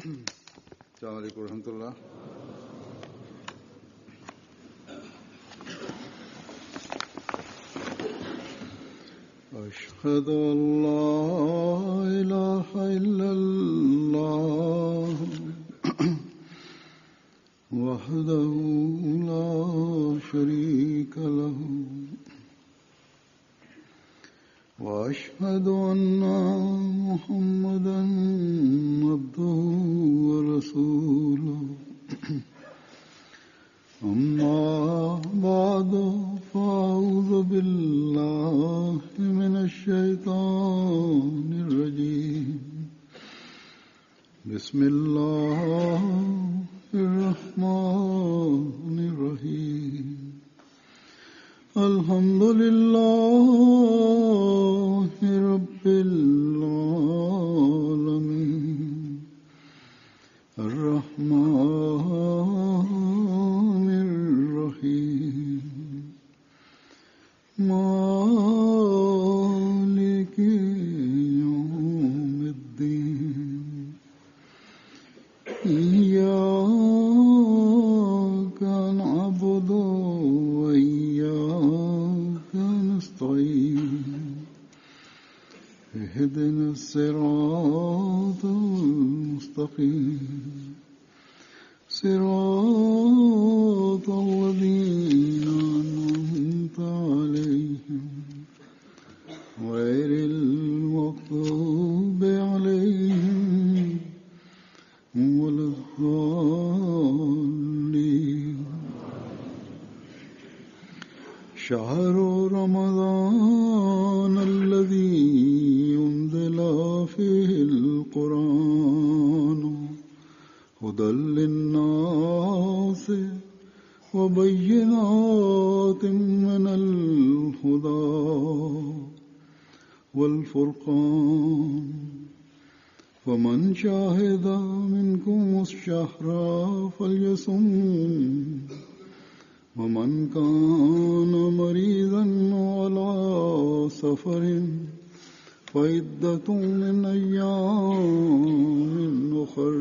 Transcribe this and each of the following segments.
السلام عليكم ورحمة الله. أشهد أن لا إله إلا الله وحده لا شريك له وأشهد أن محمدا عبده ورسوله أما بعد فأعوذ بالله من الشيطان الرجيم بسم الله الرحمن الرحيم الحمد لله رب العالمين الرحمن الرحيم مالك يوم الدين إياك نعبد وإياك نستعين اهدنا الصراط المستقيم صراط الذين أنعمت عليهم غير المغضوب عليهم ولا الضالين. شهر رمضان الذي أنزل فيه القرآن هدى للناس وبينات من الهدى والفرقان فمن شاهد منكم الشهر فليصم ومن كان مريضا على سفر فعدة من أيام أخر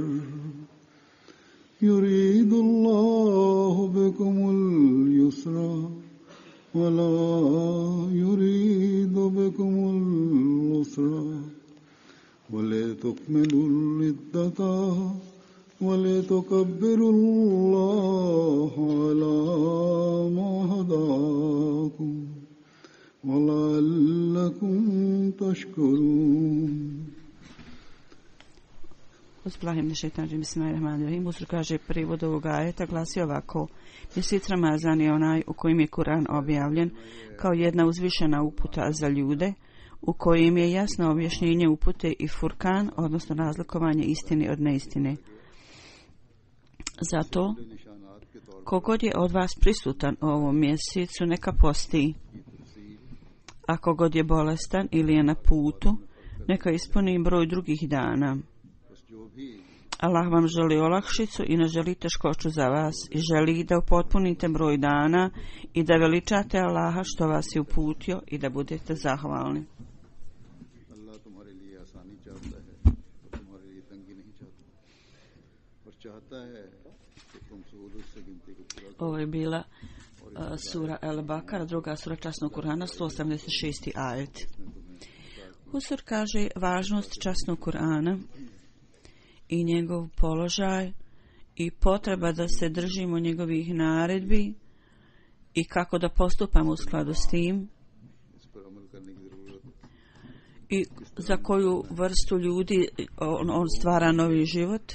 يريد الله بكم اليسر ولا يريد بكم العسر ولتكملوا العدة ولتكبروا الله على ما هداكم ولعلكم تشكرون. Bismillahirrahmanirrahim. Uzur kaže prijevod ovog ajeta glasi ovako: Mjesec Ramazan je onaj u kojem je Kur'an objavljen kao jedna uzvišena uputa za ljude, u kojem je jasno objašnjenje upute i furkan, odnosno razlikovanje istine od neistine. Zato, kogod je od vas prisutan u ovom mjesecu, neka posti. A kogod je bolestan ili je na putu, neka ispuni broj drugih dana. Allah vam želi olakšicu i ne želi teškoću za vas i želi da upotpunite broj dana i da veličate Allaha što vas je uputio i da budete zahvalni. Ovo je bila sura El-Bakara, druga sura časnog Kur'ana, 186. ajet. Husur kaže važnost časnog Kur'ana i njegov položaj i potreba da se držimo njegovih naredbi i kako da postupamo u skladu s tim i za koju vrstu ljudi on stvara novi život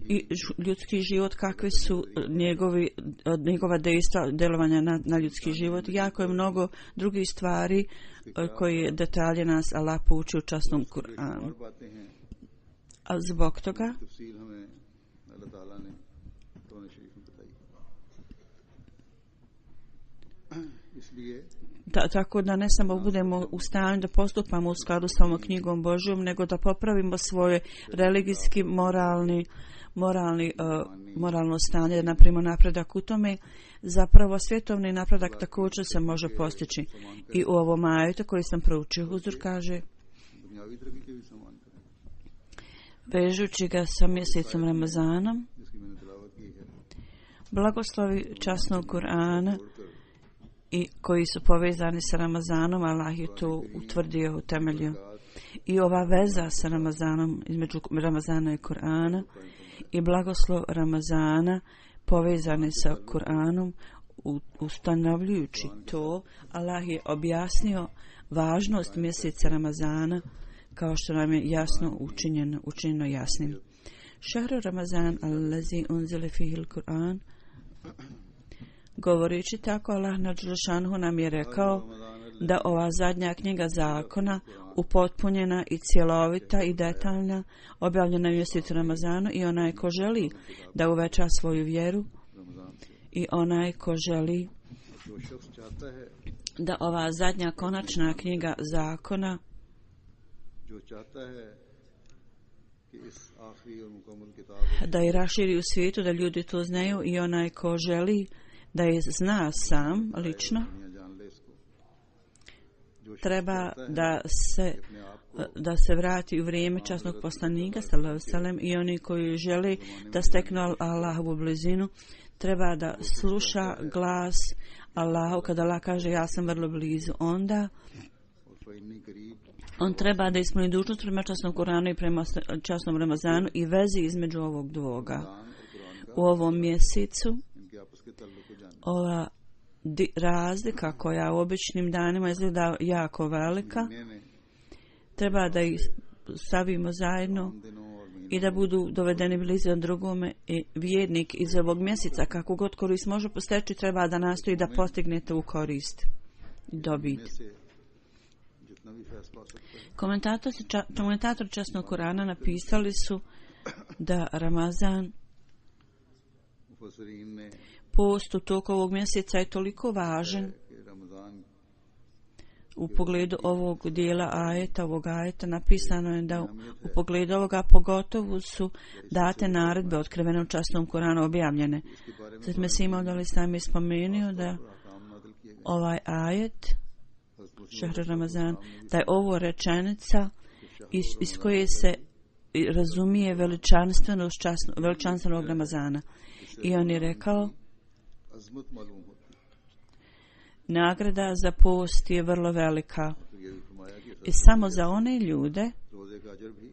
i ljudski život, kakvi su njegova dejstva, delovanja na ljudski život. Jako je mnogo drugih stvari koje detalje nas Allah pouči u časnom Kur'anu. A zbog toga tako da ne samo budemo u stanju da postupamo u skladu s ovom knjigom Božjom, nego da popravimo svoje religijski, moralno stanje, da napravimo napredak u tome. Zapravo svjetovni napredak također se može postići. I u ovom ajetu koji sam proučio, Huzur kaže: vežući ga sa mjesecom Ramazanom. जिसकी मैंने तिलावत की है, Blagoslovi časnog Kur'ana i koji su povezani sa Ramazanom, Allah je to utvrdio, utemeljio. I ova veza sa Ramazanom, između Ramazana i Kur'ana, i blagoslov Ramazana povezani sa Kur'anom, ustanovljujući to, Allah je objasnio važnost mjeseca Ramazana, kao što nam je jasno učinjeno jasnim. Šahru Ramazan allazi unzile fihil Kur'an. Govoreći tako, Allah nadželšanhu nam je rekao da ova zadnja knjiga zakona, upotpunjena i cjelovita i detaljna, objavljena u mjesecu Ramazanu, i onaj ko želi da uveća svoju vjeru, i onaj ko želi जो शख्स चाहता है, da ova zadnja konačna knjiga zakona जो चाहता है कि इस आखिरी और मुकम्मल किताब da je raširi u svijetu, da ljudi to znaju, i onaj ko želi da je zna sam lično, दुनिया जान ले इसको, जो शख्स treba चाहता है da se vrati u vrijeme časnog poslanika sallallahu alejhi ve sellem, i oni koji žele da steknu Allahovu blizinu, treba da sluša glas Allahu kada Allah kaže ja sam vrlo blizu. Onda और फ़इन्नी करीब on treba da ispuni dužnost prema časnom Kuranu i prema časnom Ramazanu i vezi između ovog dvoga. Quran और Quran U ovom mjesecu इनके आपस के ताल्लुक को जाने, ova razlika koja u običnim danima izgleda jako velika, महीने में treba da ih stavimo zajedno दिनों और महीनों i da budu dovedeni blizu jedan drugome, i vjernik iz ovog mjeseca, kako god korist može posteći, treba da nastoji da postignete u korist i dobit. में से जितना भी फैसला पा सकता है, Komentatori časnog Kurana napisali su da Ramazan, मुफस्सिरीन ने post u toku ovog mjeseca, je toliko važan कि Ramzan u pogledu ovog dijela ajeta, ovog ajeta napisano je da u pogledu ovoga pogotovo su date naredbe otkrivene u časnom Kuranu objavljene. इसके बारे में Zato Mesih Maud alejhi je spomenuo da अहकाम नाज़िल किए गए। ovaj ajet, हज़रत Šahru Ramazan, da je ovo rečenica iz koje se razumije veličanstvenog Ramazana. I on je rekao, अज़मत मालूम होती है। nagrada za post je vrlo velika, तो ये भी फरमाया कि i samo za one ljude, रोज़े का अजर भी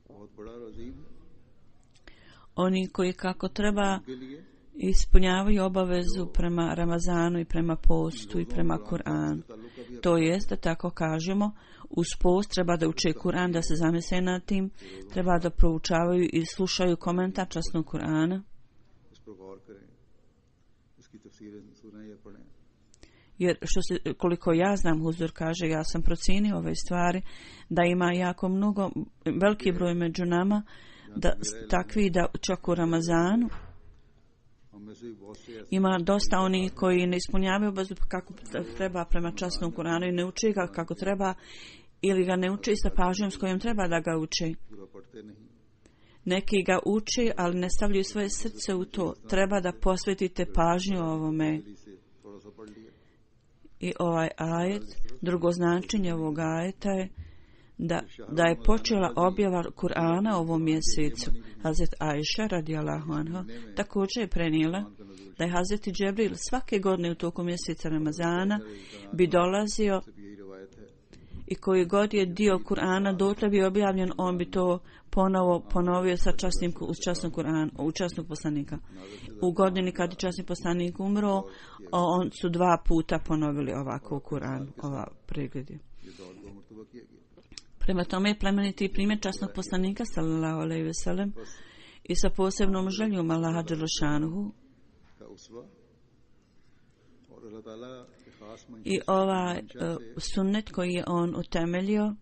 बहुत बड़ा और अजीम है। oni koji kako treba के लिए ispunjavaju obavezu prema Ramazanu i prema postu i prema Kur'anu. ताल्लुक का भी To jest, da tako kažemo, uz post treba da uče Kur'an, da se zamisle nad tim, treba da proučavaju i slušaju komentar časnog Kur'ana, इस पर गौर करें, इसकी तफसीरें सुनें या पढ़ें। jer koliko ja znam, Huzur kaže, ja sam procijenio ove stvari, da ima jako mnogo, veliki broj među nama, da takvi da čak u Ramazanu हम में से भी बहुत से ऐसे ima dosta onih koji ne ispunjavaju obavezu kako treba prema časnom Kuranu i ne uči ga kako treba, ili ga ne uči sa pažnjom s kojom treba da ga uči. पूरा पढ़ते नहीं, Neki ga uči, ali ne stavljaju svoje srce u to. Treba da posvetite pažnju ovome. जल्दी से थोड़ा सा पढ़ लिया। I ovaj ajet, drugo značenje ovog ajeta je da je počela objava Kur'ana ovom mjesecu. Hazret Ajša radijallahu anha također je prenijela da je Hazreti Džibril svake godine u toku mjeseca Ramazana bi dolazio सब यही रिवायत है। i koji god je dio Kur'ana dotle bi objavljen, on bi to ponovio sa časnog Kur'ana, u časnog poslanika. U godini kad je časni poslanik umro, on su 2 puta ponovili ovako u Kur'anu, ova pregled je. ये दौर 2 मरतबा किया गया। Prema tome je plemeniti primjer časnog poslanika sallallahu alejhi ve sellem i sa posebnom željom Allaha dželešanuhu का उसवा और अल्लाह ताला के खास i ovaj sunnet koji je on utemeljio,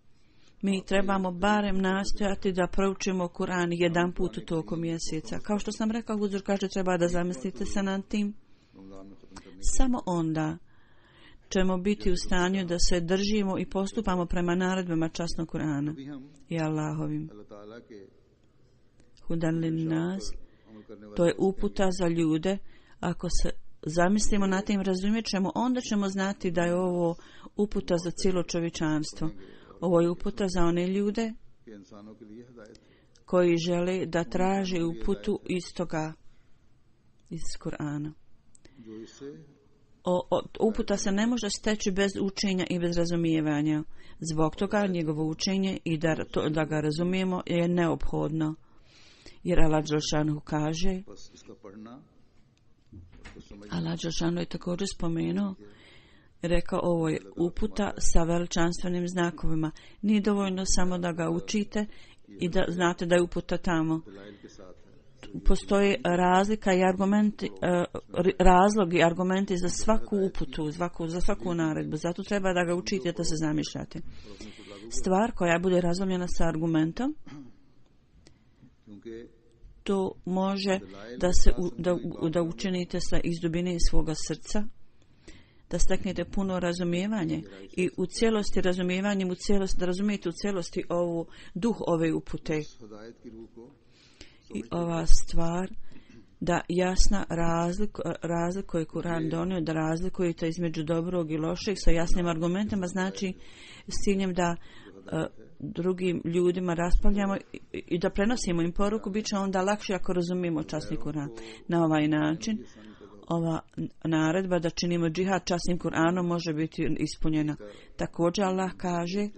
mi trebamo barem nastojati da proučimo Kur'an jedan put u toku mjeseca. Kao što sam rekao, Huzur kaže, treba da zamislite se nad tim. Ramzan में खत्म करने Samo onda ćemo biti u stanju da se držimo i postupamo prema naredbama časnog Kur'ana भी हम i Allahovim. अल्लाह ताला के Hudan lin nas, अमल करने वाले to je uputa za ljude. Ako se zamislimo na tim, razumjet ćemo, onda ćemo znati da je ovo uputa za cijelo čovječanstvo. Ovo je uputa za one ljude के इंसानों के लिए हिदायत है। koji žele da traže uputu iz toga, iz Kur'ana. Uputa se ne može steći bez učenja i bez razumijevanja. Zbog toga njegovo učenje i da ga razumijemo je neophodno. Jer Allah Đelešanu kaže, Allah Đelešanu je također spomenuo, rekao, ovo je uputa sa veličanstvenim znakovima. Nije dovoljno samo da ga učite i da znate da je uputa tamo. Postoje razlika i argumenti, razlog i argumenti za svaku uputu, za svaku naredbu. Zato treba da ga učite, da se zamišljate. Stvar koja bude razumljena sa argumentom, to može da učinite iz dubine svoga srca, da steknete puno razumijevanje i u cijelosti razumijevanjem, da razumijete u cijelosti duh ove upute. I ova stvar da jasna razlikuje Kur'an donio, da razlikujete između dobrog i lošeg sa jasnim argumentima, znači s ciljem da drugim ljudima raspravljamo i da prenosimo im poruku, bit će onda lakše ako razumijemo časni Kur'an. Na ovaj način ova naredba da činimo džihad časnim Kur'anom može biti ispunjena. Također Allah kaže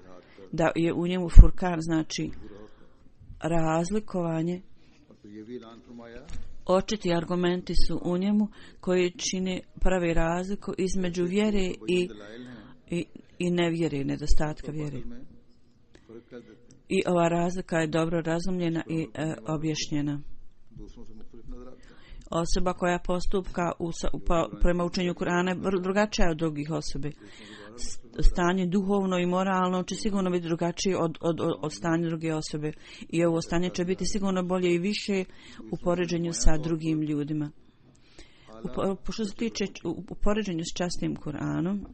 da je u njemu furkan, znači razlikovanje. Očiti argumenti su u njemu koji čine pravi razliku između vjere i nevjere, nedostatka vjere. I ova razlika je dobro razumljena i objašnjena. Osoba koja postupka prema učenju Kur'ana je drugačija od drugih osobe. Stanje duhovno i moralno će sigurno biti drugačije od stanja druge osobe. I ovo stanje će biti sigurno bolje i više u poređenju sa drugim ljudima. Što se tiče u poređenju s časnim Kur'anom,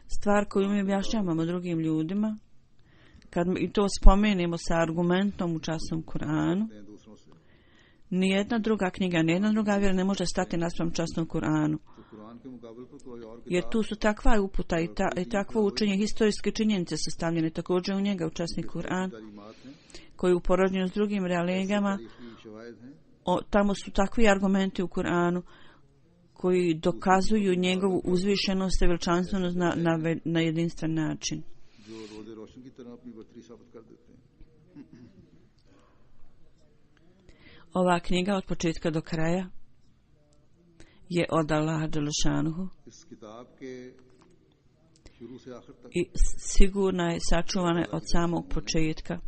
stvar koju mi objašnjavamo drugim ljudima, kad i to spomenemo sa argumentom u časnom Kur'anu, nijedna druga knjiga, nijedna druga vjera ne može stati naspram časnom Kur'anu. Jer tu su takva uputa i takvo učenje, historijske činjenice su stavljene također u njega, u časni Kur'an, koji u poređenju s drugim religijama, tamo su takvi argumenti u Kur'anu koji dokazuju njegovu uzvišenost i veličanstvenost na jedinstven način. Ova knjiga od početka do kraja je od Allaha Đelešanuhu i sigurna je sačuvana od samog početka.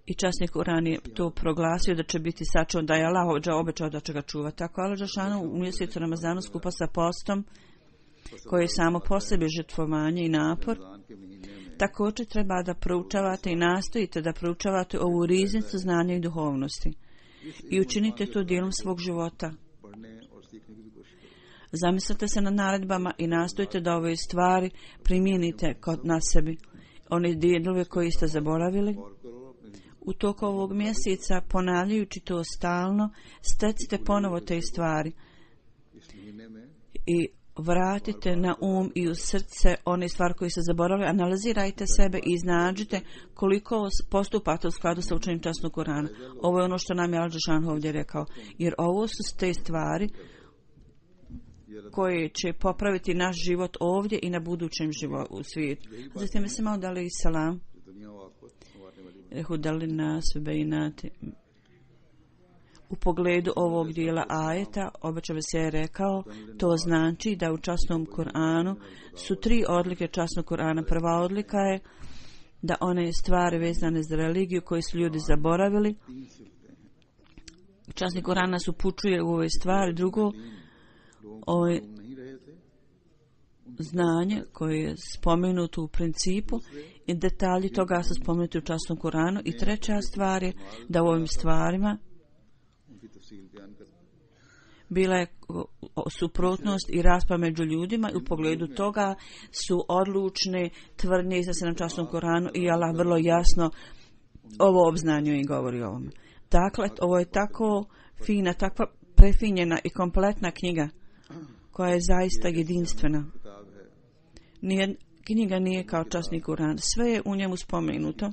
I časni Kur'an je to proglasio da će biti sačuvan, da je Allah obećao da će ga čuvati. Tako Allah Đelešanuhu u mjesecu Ramazanu skupa sa postom, koji je samo po sebi žrtvovanje i napor, također treba da proučavate i nastojite da proučavate ovu riznicu znanja i duhovnosti i učinite to dijelom svog života. Zamislite se nad naredbama i nastojite da ove stvari primijenite na sebi. One dijelove koje ste zaboravili, u toku ovog mjeseca, ponavljajući to stalno, stecite ponovo te stvari i vratite na um i u srce one stvari koje ste zaboravili, analizirajte sebe i iznađite koliko postupate u skladu sa učenjem časnog Kur'ana. Ovo je ono što nam je Al-Đelešan ovdje rekao, jer ovo su te stvari koje će popraviti naš život ovdje i na budućem životu u svijetu. Zatim mislim o dali salam. Hudali nas bejnati. U pogledu ovog dijela ajeta, obećava se je rekao, to znači da u časnom Kur'anu su 3 odlike časnog Kur'ana. Prva odlika je da one stvari vezane za religiju koje su ljudi zaboravili. Časni Kur'an nas upućuje u ove stvari. Drugo, ovo znanje koje je spomenuto u principu i detalji toga su spomenuti u časnom Kur'anu. I treća stvar je da u ovim stvarima bila je suprotnost i rasprava među ljudima i u pogledu toga su odlučne tvrdnje iznese na časnom Kur'anu i Allah vrlo jasno ovo obznanjuje i govori o ovome. Dakle, ovo je tako fina, takva prefinjena i kompletna knjiga koja je zaista jedinstvena. Knjiga nije kao časni Kur'an. Sve je u njemu spomenuto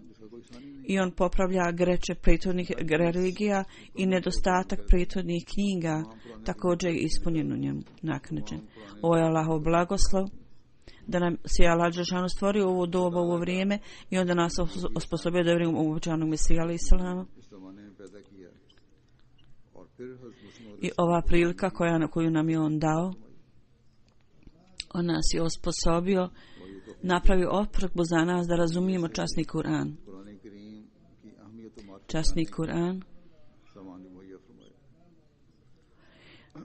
i on popravlja greče prethodnih religija i nedostatak prethodnih knjiga također je ispunjen u njemu, naknadžen. Ovo je Allahov blagoslov da nam se Allah dželešanu stvorio ovo doba, ovo vrijeme i onda nas osposobio da vjerujemo u obećanog Mesija alejhi selam. I ova prilika koju nam je on dao, on nas je osposobio, napravio oprkbu za nas da razumijemo časni Kur'an. Časni Kur'an,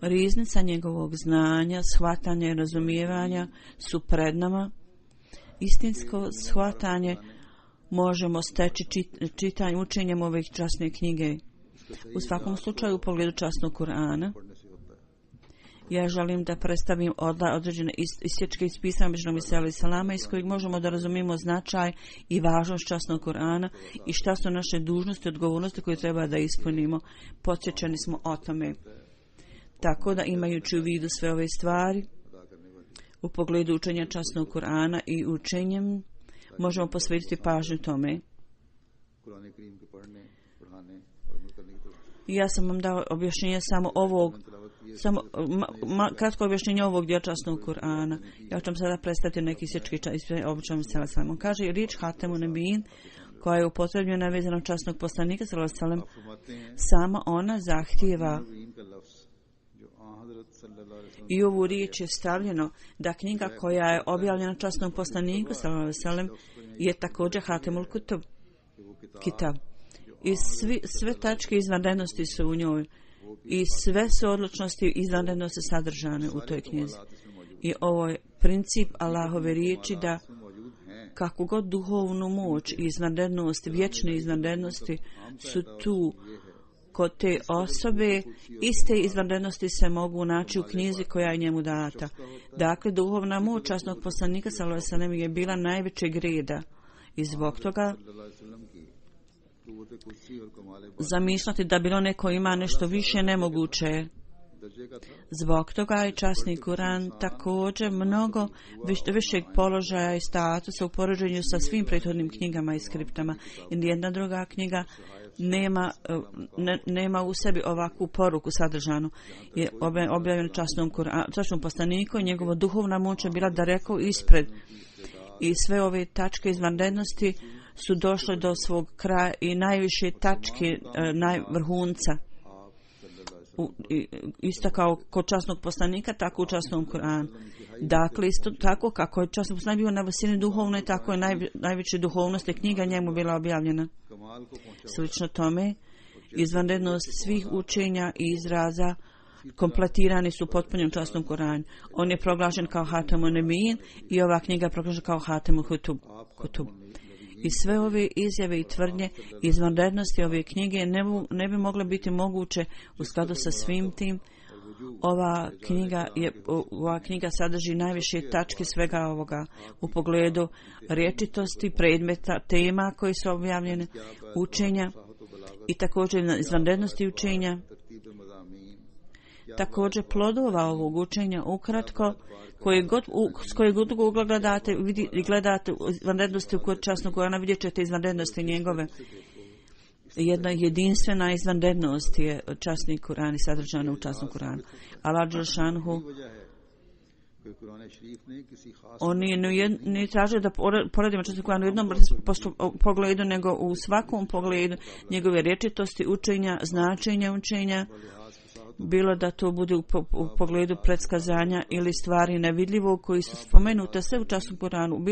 riznica njegovog znanja, shvatanja i razumijevanja su pred nama. Istinsko shvatanje možemo steći čitanjem, učenjem ove časne knjige. U svakom slučaju u pogledu časnog Kur'ana ja želim da predstavim određene isječke iz pisama Međunog Mesija alejhi selama iz kojeg možemo da razumijemo značaj i važnost časnog Kur'ana i šta su naše dužnosti i odgovornosti koje treba da ispunimo. Podsjećeni smo o tome. Tako da imajući u vidu sve ove stvari u pogledu učenja časnog Kur'ana i učenjem možemo posvetiti pažnju tome. Ja sam vam dao objašnjenje samo ovog, kratko objašnjenje ovog dijela časnog Kur'ana. Ja ću vam sada predstaviti neki sječki običan Mesija sallallahu. On kaže riječ Hatemun Nebijin koja je upotrebljena vezano časnog poslanika sallallahu, sama ona zahtijeva i ovu riječ je stavljeno da knjiga koja je objavljena časnom poslaniku sallallahu je također Hatemul Kutub, kitab. I sve tačke izvanrednosti su u njoj i sve su odlučnosti izvanrednosti sadržane u toj knjizi. I ovo je princip Allahove riječi da kako god duhovnu moć i izvanrednost, vječne izvanrednosti su tu kod te osobe, iste izvanrednosti se mogu naći u knjizi koja je njemu data. Dakle, duhovna moć časnog poslanika sallallahu alejhi ve sellem je bila najvećeg reda i zbog toga zamišljati da bilo neko ima nešto više nemoguće je. Zbog toga je časni Kur'an također mnogo višeg položaja i statusa u poređenju sa svim prethodnim knjigama i skriptama. I nijedna druga knjiga nema u sebi ovakvu poruku sadržanu. Je objavljen časnom poslaniku i njegova duhovna moć je bila daleko ispred. I sve ove tačke izvanrednosti su došle do svog kraja i najviše tačke vrhunca. Isto kao kod časnog poslanika, tako u časnom Kur'anu. Dakle, isto tako kako je časni poslanik bio na visini duhovne, tako je najveće duhovnosti knjiga njemu bila objavljena. Slično tome, izvanrednost svih učenja i izraza kompletirani su potpunim časnom Kur'anu. On je proglašen kao Hatemun Nebijin i ova knjiga je proglašena kao Hatemul Kutub. I sve ove izjave i tvrdnje izvanrednosti ove knjige ne bi mogle biti moguće u skladu sa svim tim. Ova knjiga sadrži najviše tačke svega ovoga u pogledu rječitosti, predmeta, tema koji su objavljene, učenja i također izvanrednosti učenja. Također plodova ovog učenja ukratko s koje god ugla gledate izvanrednosti u kod časnog Kur'ana, vidjet ćete izvanrednosti njegove. Jedna jedinstvena izvanrednost je časni Kur'an i sadržana u časnom Kur'anu. Allah dželešanu on nije tražio da poredimo časni Kur'an u jednom pogledu, nego u svakom pogledu njegove rječitosti, učenja, značenja učenja, bilo da to bude u pogledu predskazanja ili stvari nevidljivog koji su spomenute sve u časnom Kur'anu.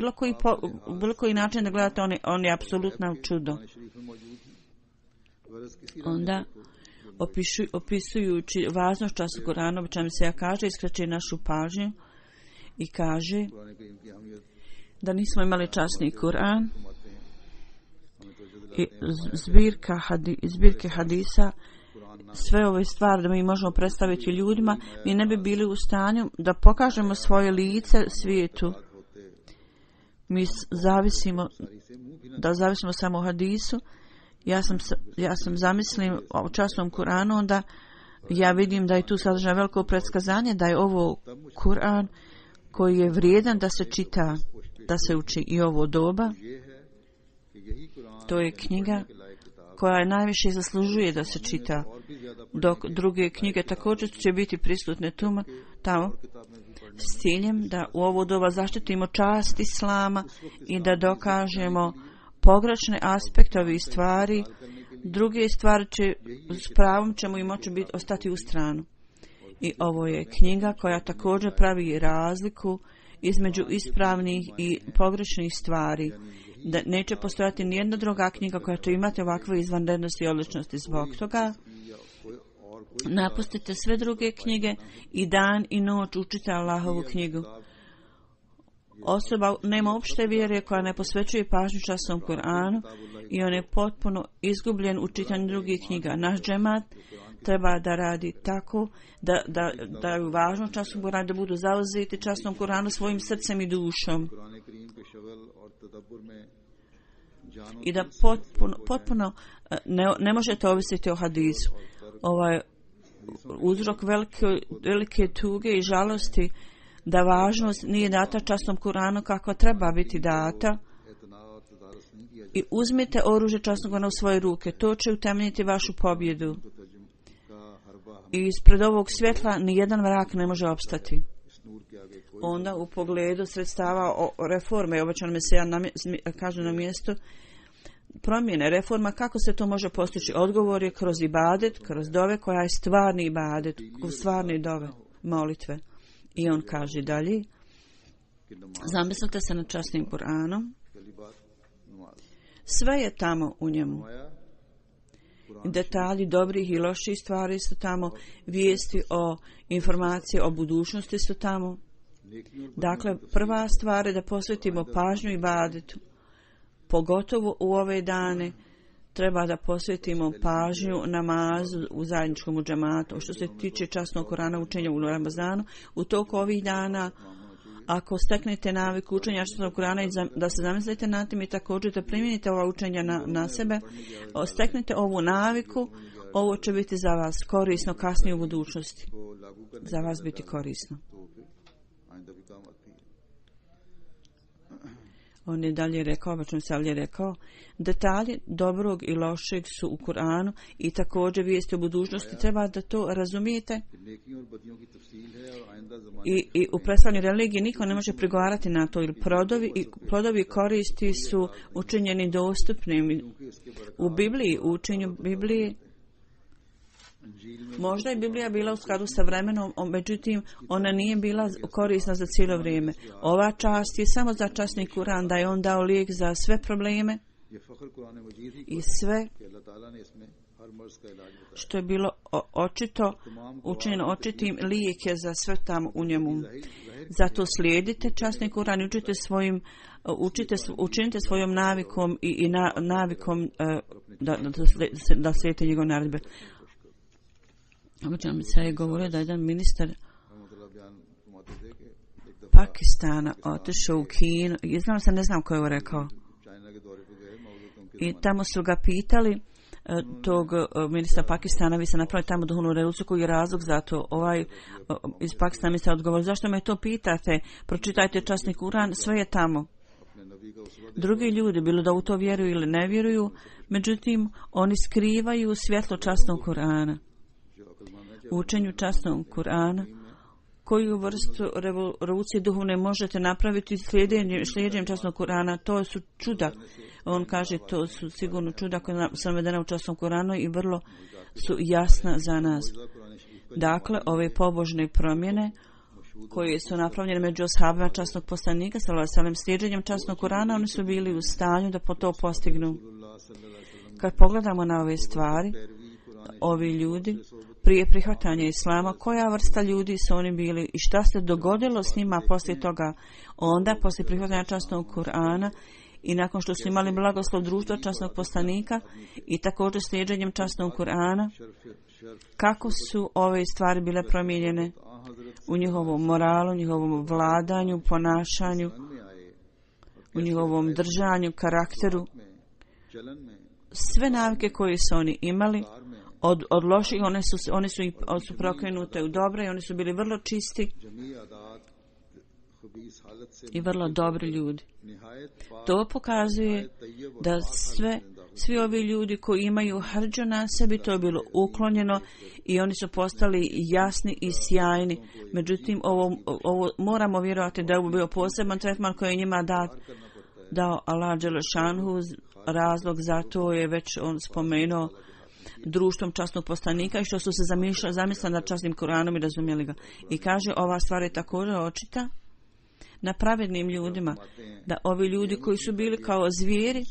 Bilo koji način da gledate, on je apsolutno čudo. Onda, opisujući važnost časnog Kur'ana, obično se kaže, iskreće našu pažnju i kaže da nismo imali časni Kur'an i zbirke hadisa, sve ove stvari da mi možemo predstaviti ljudima, mi ne bi bili u stanju da pokažemo svoje lice svijetu. Mi zavisimo samo o hadisu. Ja sam zamislim o časnom Kur'anu, onda ja vidim da je tu sadržano veliko predskazanje, da je ovo Kur'an koji je vrijedan da se čita, da se uči i ovo doba. To je knjiga koja najviše zaslužuje da se čita, dok druge knjige također će biti prisutne tamo s ciljem da u ovo doba zaštitimo čast Islama i da dokažemo pogrešne aspekte ovih stvari. Druge stvari s pravom ćemo i moći ostati u stranu. I ovo je knjiga koja također pravi razliku između ispravnih i pogrešnih stvari. Da neće postojati nijedna druga knjiga koja će imati ovakve izvanrednosti i odličnosti. Zbog toga napustite sve druge knjige i dan i noć učite Allahovu knjigu. Osoba nema opšte vjere koja ne posvećuje pažnju časnom Kur'anu i on je potpuno izgubljen u čitanju drugih knjiga. Naš džemat treba da radi tako da je važno časnom Kur'anu, da budu zauzeti časnom Kur'anu svojim srcem i dušom. I da potpuno ne možete ovisiti o hadisu. Ovaj uzrok velike tuge i žalosti da važnost nije data časnom Kur'anu kako treba biti data. I uzmite oružje časnog Kur'ana u svoje ruke. To će utemeljiti vašu pobjedu. I ispred ovog svjetla nijedan vrak ne može opstati. Onda u pogledu sredstava reforme, ovo će nam se kažu na mjestu, promjene reforma, kako se to može postići? Odgovor je kroz ibadet, kroz dove koja je stvarni ibadet, stvarne dove, molitve. I on kaže dalje, zamislite se nad časnim Kur'anom, sve je tamo u njemu. Detalji dobrih i loših stvari su tamo, vijesti o informacije o budućnosti su tamo. Dakle, prva stvar je da posvetimo pažnju ibadetu. Pogotovo u ove dane treba da posvetimo pažnju namazu u zajedničkom džematu. Što se tiče časnog Kur'ana učenja u Ramazanu, u toku ovih dana, ako steknete naviku učenja časnog Kur'ana i da se zamislite na tim i također da primijenite ova učenja na sebe, steknete ovu naviku, ovo će biti za vas korisno kasnije u budućnosti. Za vas biti korisno. On je dalje rekao, obačno se ali je rekao, detalji dobrog i lošeg su u Kur'anu i također vijesti o budućnosti, treba da to razumijete. I u predstavljanju religije niko ne može prigovarati na to, jer plodovi koristi su učinjeni dostupnim. U Bibliji, u učenju Biblije, možda je Biblija bila u skladu sa vremenom, međutim ona nije bila korisna za cijelo vrijeme. Ova čast je samo za časni Kur'an, da je on dao lijek za sve probleme i sve što je bilo očito, učinjeno očitim, lijek je za sve tamo u njemu. Zato slijedite časni Kur'an i učinite svojom navikom i navikom da slijedite njegove naredbe. Obično mi se je govorio da jedan ministar Pakistana otišao u Kinu, ne znam ko je ovo rekao, i tamo su ga pitali, tog ministra Pakistana, vi ste napravili tamo duhovnu revoluciju, koji je razlog za to. Iz Pakistana mi se odgovorio, zašto me to pitate, pročitajte časni Kur'an, sve je tamo. Drugi ljudi, bilo da u to vjeruju ili ne vjeruju, međutim oni skrivaju svjetlo časnog Kur'ana. U učenju časnog Kur'ana, koju vrstu revolucije duhovne možete napraviti slijedjenjem časnog Kur'ana, to su čuda. On kaže, to su sigurno čuda koja su navedena u časnom Kur'anu i vrlo su jasna za nas. Dakle, ove pobožne promjene koje su napravljene među ashabima časnog poslanika, slijedjenjem časnog Kur'ana, oni su bili u stanju da po to postignu. Kad pogledamo na ove stvari, ovi ljudi, prije prihvatanja Islama, koja vrsta ljudi su oni bili i šta se dogodilo s njima poslije toga, onda poslije prihvatanja časnog Kur'ana i nakon što su imali blagoslov društva časnog poslanika i također slijedženjem časnog Kur'ana, kako su ove stvari bile promijenjene u njihovom moralu, njihovom vladanju, ponašanju, u njihovom držanju, karakteru. Sve navike koje su oni imali od loših, one su prokrenute u dobre i oni su bili vrlo čisti. i vrlo dobri ljudi. To pokazuje da svi ovi ljudi koji imaju hrđu na sebi, to je bilo uklonjeno i oni su postali jasni i sjajni. Međutim, ovo moramo vjerovati da je ovo bio poseban tretman koji je njima dao Allah dželešanhu. Razlog za to je već on spomenuo društvom časnog poslanika i što su se zamislili nad časnim Kuranom i razumjeli ga. I kaže, ova stvar je također očita na pravednim ljudima, da ovi ljudi koji su bili kao zvijeri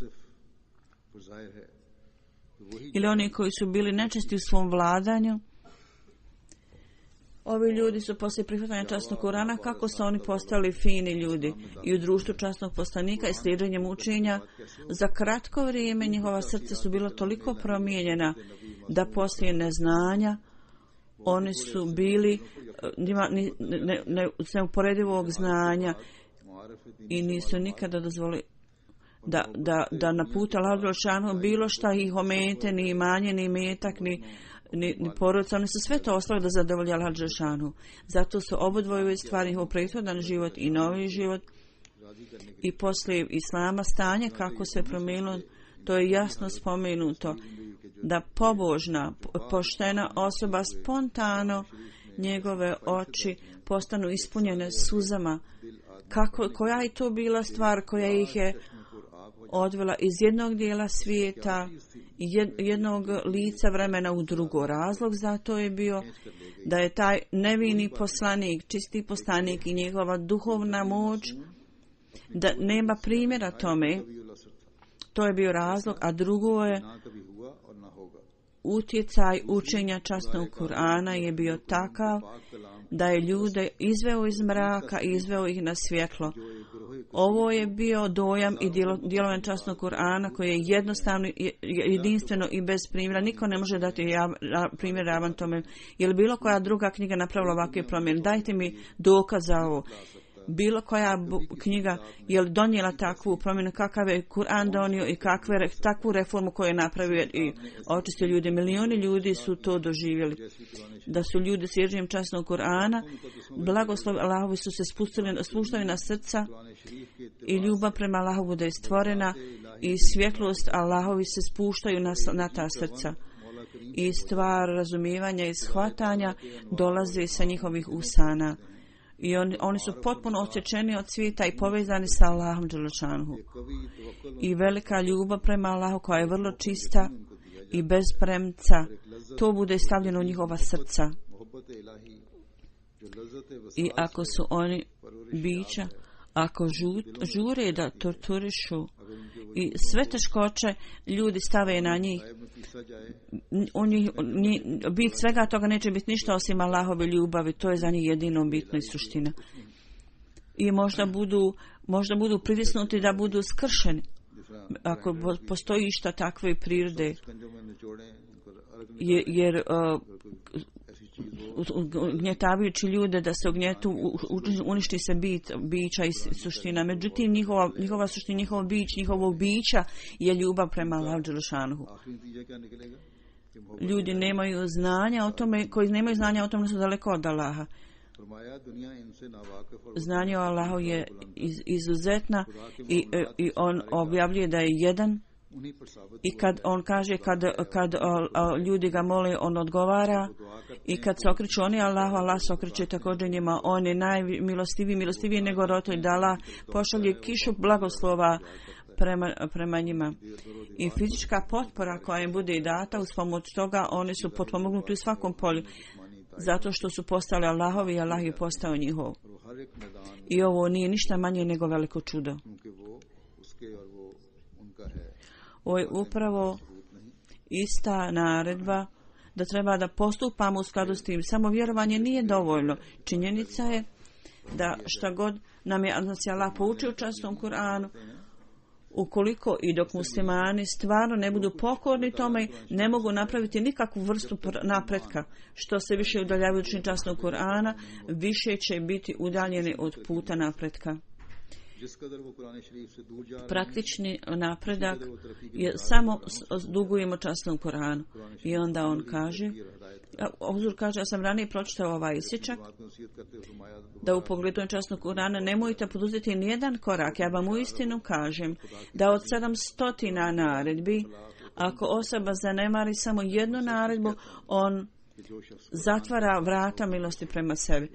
ili oni koji su bili nečisti u svom vladanju, ovi ljudi su poslije prihvatanja časnog Kurana, kako su oni postali fini ljudi. I u društvu časnog poslanika i slijedženjem učenja, za kratko vrijeme njihova srca su bila toliko promijenjena da poslije neznanja oni su bili neuporedivog znanja i nisu nikada dozvolili da na putu Allaha dželešanu bilo šta ih omete, ni imanje, ni imetak, ni porodica. Oni su sve to ostavili da zadovolje Allaha dželešanu. Zato su obodvoje stvari, njihov prethodan život i novi život i poslije islama stanje kako se promijenilo, to je jasno spomenuto da pobožna, poštena osoba spontano njegove oči postanu ispunjene suzama. Koja je to bila stvar koja ih je odvela iz jednog dijela svijeta, jednog lica vremena u drugo. Razlog za to je bio da je taj nevini poslanik, čisti poslanik i njegova duhovna moć, da nema primjera tome. To je bio razlog, a drugo je utjecaj učenja časnog Kur'ana je bio takav da je ljude izveo iz mraka i izveo ih na svjetlo. Ovo je bio dojam i djelovanje časnog Kur'ana koji je jednostavno, jedinstveno i bez primjera. Niko ne može dati primjer ravan tome. Je li bilo koja druga knjiga napravila ovakve promjene? Dajte mi dokaz za ovo. Bilo koja knjiga je li donijela takvu promjenu, kakav je Kur'an donio i takvu reformu koju je napravio i očistio ljudi. Milioni ljudi su to doživjeli. Da su ljudi sjeđenjem časnog Kur'ana, blagoslovi Allahovi su se spuštali na srca i ljubav prema Allahu bude stvorena i svjetlost Allahovi se spuštaju na ta srca. I stvar razumijevanja i shvatanja dolazi sa njihovih usana. I oni su potpuno odsječeni od svijeta i povezani sa Allahom dželešanhu. I velika ljubav prema Allahu koja je vrlo čista i bez premca, to bude stavljeno u njihova srca. I ako su oni bića, ako žure da torturišu i sve teškoće ljudi stave na njih, bit svega toga neće biti ništa osim Allahove ljubavi. To je za njih jedino bitno i suština. I možda budu pritisnuti da budu skršeni ako postoji išta takve prirode, jer gnjetavajući ljude da se ognjetu, uništi se bića i suština. Međutim, njihova suština, njihovog bića je ljubav prema Allahu dželešanhu. Ljudi nemaju znanja o tome, koji nemaju znanja o tome su daleko od Allaha. Znanje o Allahu je izuzetna i on objavljuje da je jedan. I kad on kaže, kad ljudi ga mole, on odgovara. I kad se okreću oni Allahu, Allah se okreće također njima. On je milostiviji nego roditelj, da Allah pošalje kišu blagoslova prema njima. I fizička potpora koja im bude data, uz pomoć toga oni su potpomognuti u svakom polju. Zato što su postali Allahovi i Allah je postao njihov. I ovo nije ništa manje nego veliko čudo. Ovo je upravo ista naredba da treba da postupamo u skladu s tim. Samo vjerovanje nije dovoljno. Činjenica je da šta god nam je Allah poučio u časnom Kur'anu, ukoliko i dok muslimani stvarno ne budu pokorni tome, ne mogu napraviti nikakvu vrstu napretka. Što se više udaljavaju od časnog Kur'ana, više će biti udaljeni od puta napretka. praktični napredak je samo dugujemo časnom Kuranu. I onda on kaže, Huzur kaže, ja sam ranije pročitao ovaj isječak, da u pogledu časnog Kurana nemojte poduzeti nijedan korak. Ja vam uistinu kažem da od 700 naredbi, ako osoba zanemari samo jednu naredbu, on zatvara vrata milosti prema sebi.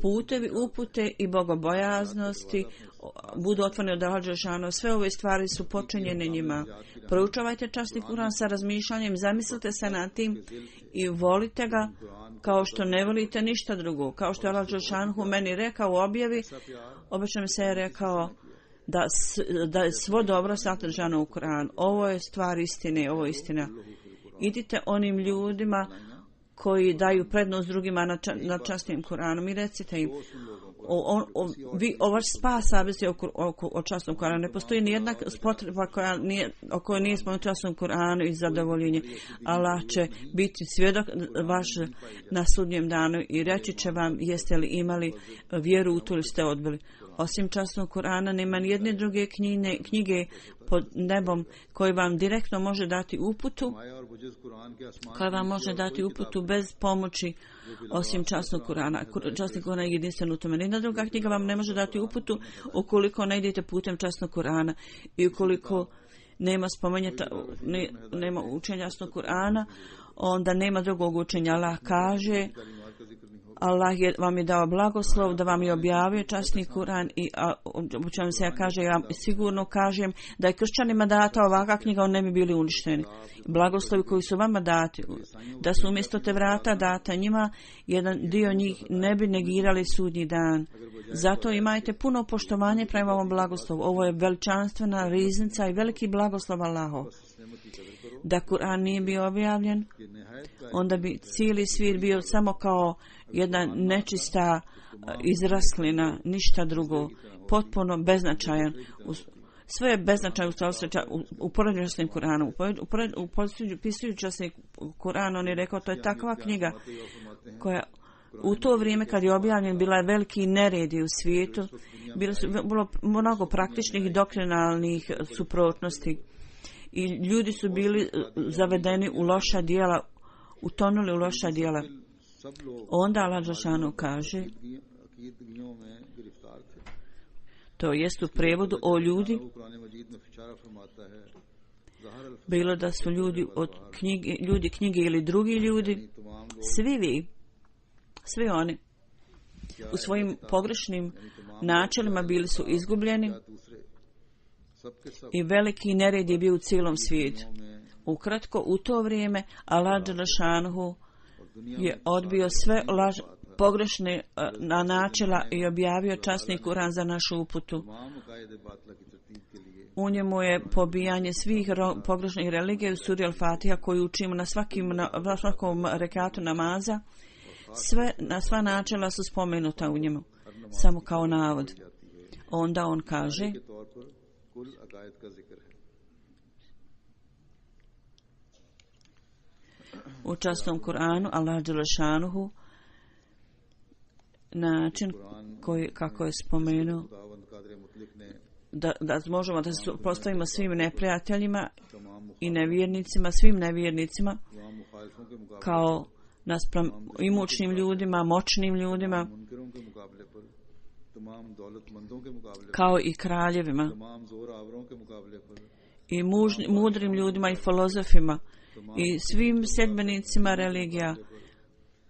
Putevi upute i bogobojaznosti budu otvoreni od Allaha dželešanu. Sve ove stvari su počinjene njima. Proučavajte časni Kuran sa razmišljanjem, zamislite se nad tim i volite ga kao što ne volite ništa drugo. Kao što je Allah dželešanu meni rekao u objavi, obično mi se je rekao da je svo dobro sadržano u Kuranu. Ovo je stvar istine, ovo je istina. Idite onim ljudima koji daju prednost drugima na časnim Kuranom i recite im, vaš spas zavisi o časnom Kuranu. Ne postoji nijedna potreba o kojoj nije spomenuti časnom Kuranu i zadovoljenje. Allah će biti svjedok vaš na sudnjem danu i reći će vam jeste li imali vjeru u to ili ste odbili. Osim časnog Kurana nema nijedne druge knjige pod nebom koji vam direktno može dati uputu, koja vam može dati uputu bez pomoći osim časnog Kurana. Časni Kuran je jedinstven u tome. Nijedna druga knjiga vam ne može dati uputu ukoliko ne idete putem časnog Kurana i ukoliko nema spomenjata, nema učenja časnog Kurana, onda nema drugog učenja. Allah kaže, Allah vam je dao blagoslov da vam je objavio časni Kuran i učenom se ja kaže, ja sigurno kažem da je kršćanima data ovakva knjiga, on ne bi bili uništeni. Blagoslovi koji su vama dati, da su umjesto te vrata data njima, jedan dio njih ne bi negirali sudnji dan. Zato imajte puno poštovanje prema ovom blagoslovu. Ovo je veličanstvena riznica i veliki blagoslov Allahov. Da Kur'an nije bio objavljen, onda bi cijeli svijet bio samo kao jedna nečista izraslina, ništa drugo, potpuno beznačajan. Sve je beznačajno u poređenju s Kur'anom. Upisujući se Kur'an, on je rekao, to je takva knjiga koja u to vrijeme kad je objavljen bila je veliki neredi u svijetu, bilo mnogo praktičnih i doktrinalnih suprotnosti i ljudi su bili zavedeni u loša djela, utonuli u loša djela. Onda Allah dželešanu kaže, to jest u prevodu o ljudi, bilo da su ljudi od knjige ili drugi ljudi, svi oni u svojim pogrešnim načelima bili su izgubljeni i veliki nered je bio u cijelom svijetu. Ukratko, u to vrijeme Allah dželešanu je odbio sve pogrešne načela i objavio časni Kuran za našu uputu. U njemu je pobijanje svih pogrešnih religija u suri Al-Fatiha koju učimo na svakom rekatu namaza. Sva načela su spomenuta u njemu, samo kao navod. Onda on kaže, u časnom Kuranu Allah dželešanuhu način kako je spomenuo da možemo da se postavimo svim neprijateljima i nevjernicima, svim nevjernicima kao naspram imućnim ljudima, moćnim ljudima, kao i kraljevima i mudrim ljudima i filozofima i svim sedbenicima religija.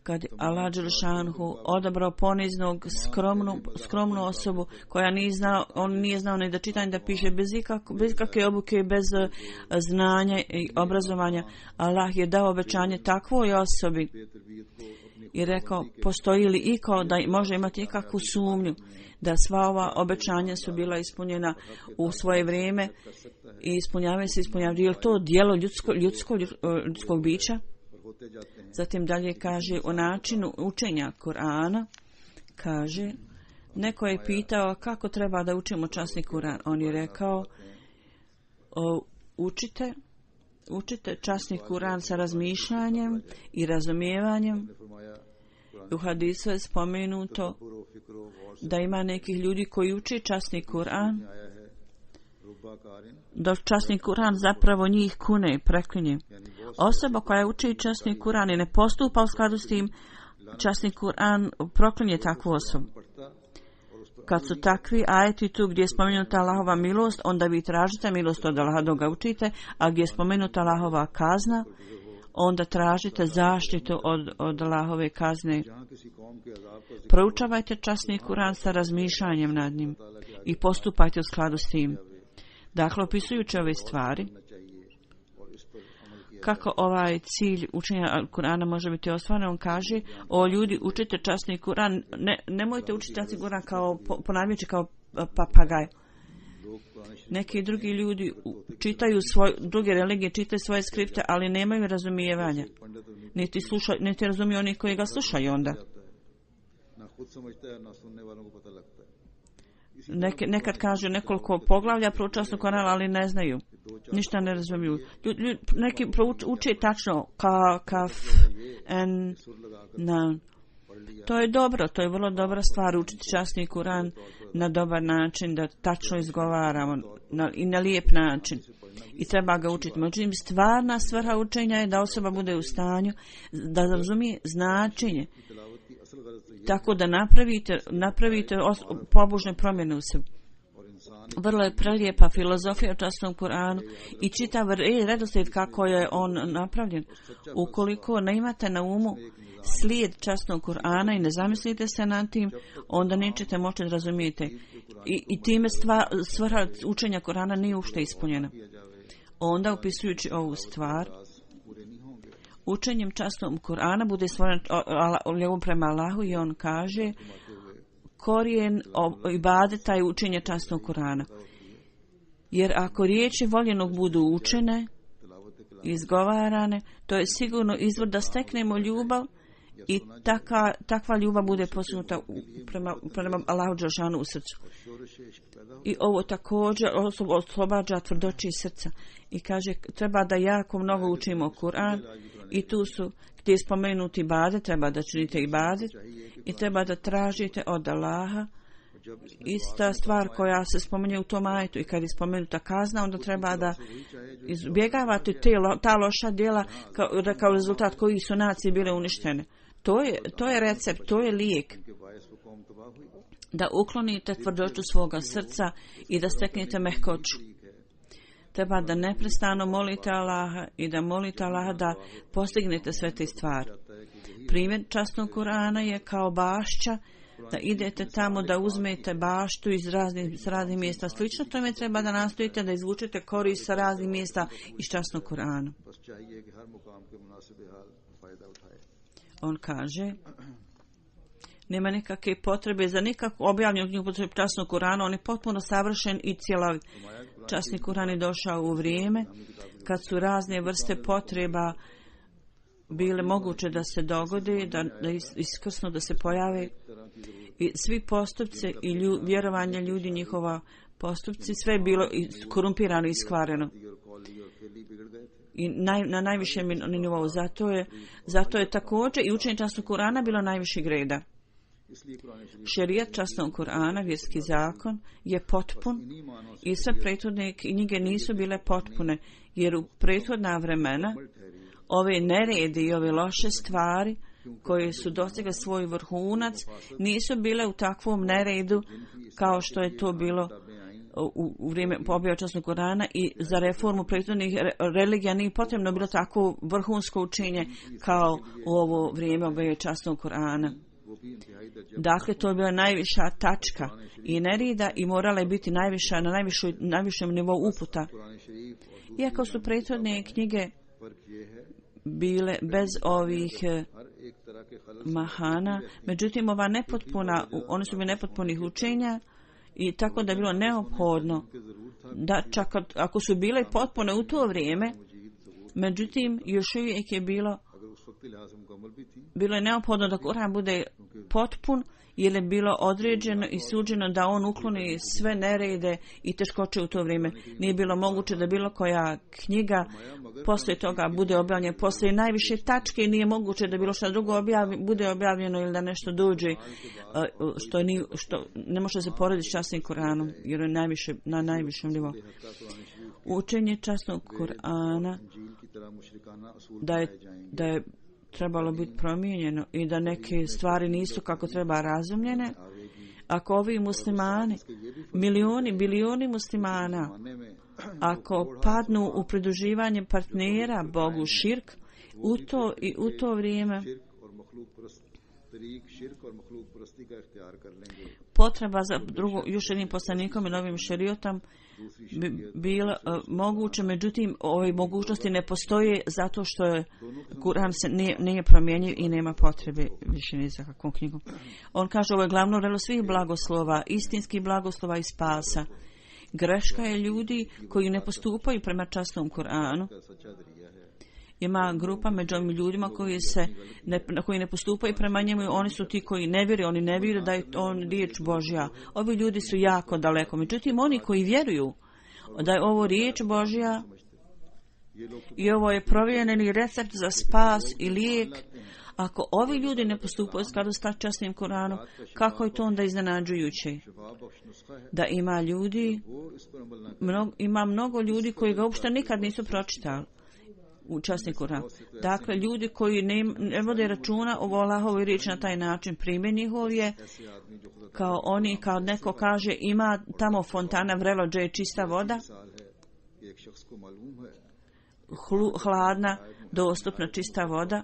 Kad Allah dželešanu odabrao poniznog, skromnu osobu koja nije znao ni da čita ni da piše, bez kakve obuke, bez znanja i obrazovanja, Allah je dao obećanje takvoj osobi i rekao, postoji li iko da može imati ikakvu sumnju da sva ova obećanja su bila ispunjena u svoje vrijeme i ispunjavaju. Je li to djelo ljudskog bića? Zatim dalje kaže o načinu učenja Kur'ana, kaže, neko je pitao kako treba da učimo časni Kur'an. On je rekao, učite časni Kur'an sa razmišljanjem i razumijevanjem U hadisu je spomenuto da ima nekih ljudi koji uče časni Kur'an, dok časni Kur'an zapravo njih kune i preklinje. Osoba koja uči časni Kur'an i ne postupa u skladu s tim, časni Kur'an proklinje takvu osobu. Kad su takvi ajeti tu gdje je spomenuta Allahova milost, onda vi tražite milost od Allaha dok ga učite, a gdje je spomenuta Allahova kazna, onda tražite zaštitu od Allahove kazne. Proučavajte časni Kur'an sa razmišljanjem nad njim i postupajte u skladu s tim. Dakle, opisujući ove stvari, kako ovaj cilj učenja Kur'ana može biti ostvaren, on kaže: o ljudi, učite časni Kur'an, nemojte učiti časni Kur'an kao ponavljajući kao papagaj. Neki drugi ljudi čitaju druge religije, čitaju svoje skripte, ali nemaju razumijevanja. Niti razumiju oni koji ga slušaju onda. Nekad kažu nekoliko poglavlja proučasnog Kur'ana, ali ne znaju. Ništa ne razumiju. Neki uče tačno kaf, en, na. To je dobro, to je vrlo dobra stvar učiti časni Kur'an na dobar način, da tačno izgovaramo i na lijep način. I treba ga učiti. Međutim, stvarna svrha učenja je da osoba bude u stanju da razumije značenje. Tako da napravite pobožne promjene u sebi. Vrlo je prelijepa filozofija o časnom Kur'anu i čitav redoslijed kako je on napravljen. Ukoliko ne imate na umu slijed časnog Kur'ana i ne zamislite se nad tim, onda nećete moći da razumijete. I time svrha učenja Kur'ana nije uopšte ispunjena. Onda, upisujući ovu stvar, učenjem časnog Kur'ana bude stvoren ljubav prema Allahu i on kaže: korijen ibadeta je učenje časnog Kur'ana. Jer ako riječi voljenog budu učene, izgovarane, to je sigurno izvor da steknemo ljubav i takva ljubav bude postignuta prema Allahu dželešanu u srcu. I ovo također oslobađa tvrdoći srca. I kaže, treba da jako mnogo učimo Kur'an i tu su gdje je spomenuti ibadet, treba da činite ibadet i treba da tražite od Allaha. Ista stvar koja se spominje u tom ajetu i kad je spomenuta kazna, onda treba da izbjegavate ta loša djela kao rezultat koji su nacije bile uništene. To je recept, to je lijek. Da uklonite tvrdoću svoga srca i da steknete mehkoću. Treba da neprestano molite Allaha i da molite Allaha da postignete sve te stvari. Primjer časnog Kur'ana je kao bašća, da idete tamo da uzmete baštu iz raznih mjesta. Slično tome treba da nastojite da izvučete korist sa raznih mjesta iz časnog Kur'ana. On kaže, nema nikakve potrebe za nikakvu objavljenu knjigu potrebu časnog Kur'ana, on je potpuno savršen i cijelovit. Časni Kur'an je došao u vrijeme kad su razne vrste potreba bile moguće da se dogode, da iskrsnu, da se pojave. I svi postupci i vjerovanje ljudi, njihova postupci, sve je bilo korumpirano i iskvareno. I na najvišem nivou. Zato je također i učenje časnog Kur'ana bilo najvišeg reda. Šerijat časnog Kur'ana, vjerski zakon, je potpun i sve prethodne knjige nisu bile potpune, jer u prethodna vremena ove neredi i ove loše stvari koje su dostigle svoj vrhunac nisu bile u takvom neredu kao što je to bilo u vrijeme objave časnog Kur'ana i za reformu prethodnih religija nije potrebno bilo tako vrhunsko učenje kao u ovo vrijeme objave časnog Kur'ana. Dakle, to je bila najviša tačka i nerida i morala je biti najviša na najvišem nivou uputa. Iako su prethodne knjige bile bez ovih mahana, međutim ova nepotpuna, one su bile nepotpunih učenja i tako da je bilo neophodno da čak ako su bile potpune u to vrijeme, međutim još uvijek je bilo je neophodno da Kur'an bude potpun je bilo određeno i suđeno da on ukloni sve nerede i teškoće u to vrijeme. Nije bilo moguće da bilo koja knjiga poslije toga bude objavljena. Poslije najviše tačke nije moguće da bilo što drugo bude objavljeno ili da nešto dođe što ne može se porediti s časnim Koranom jer je na najvišem nivou. Učenje časnog Korana da je trebalo biti promijenjeno i da neke stvari nisu kako treba razumljene. Ako ovi muslimani, bilioni muslimana, ako padnu u pridruživanje partnera Bogu širk, u to vrijeme potreba za još jednim poslanikom i novim šerijatom bi bilo moguće, međutim ove mogućnosti ne postoje zato što je Kur'an se nije promijenio i nema potrebe više ni za kakvom knjigom. On kaže ovo je glavno vrelo svih blagoslova, istinskih blagoslova i spasa. Greška je ljudi koji ne postupaju prema časnom Kur'anu. Ima grupa među ovim ljudima koji ne postupaju prema njemu i oni su ti koji ne vjeruju, oni ne vjeruju da je on riječ Božja. Ovi ljudi su jako daleko. Međutim, oni koji vjeruju da je ovo riječ Božja i ovo je provjereni recept za spas i lijek, ako ovi ljudi ne postupaju u skladu s časnim Koranom, kako je to onda iznenađujuće? Da ima mnogo ljudi koji ga uopšte nikad nisu pročitali u časni Koran. Dakle, ljudi koji ne vode računa o Allahovoj riječi na taj način, primjer njihov je kao neko kaže ima tamo fontana vrelo gdje je čista voda, hladna, dostupna čista voda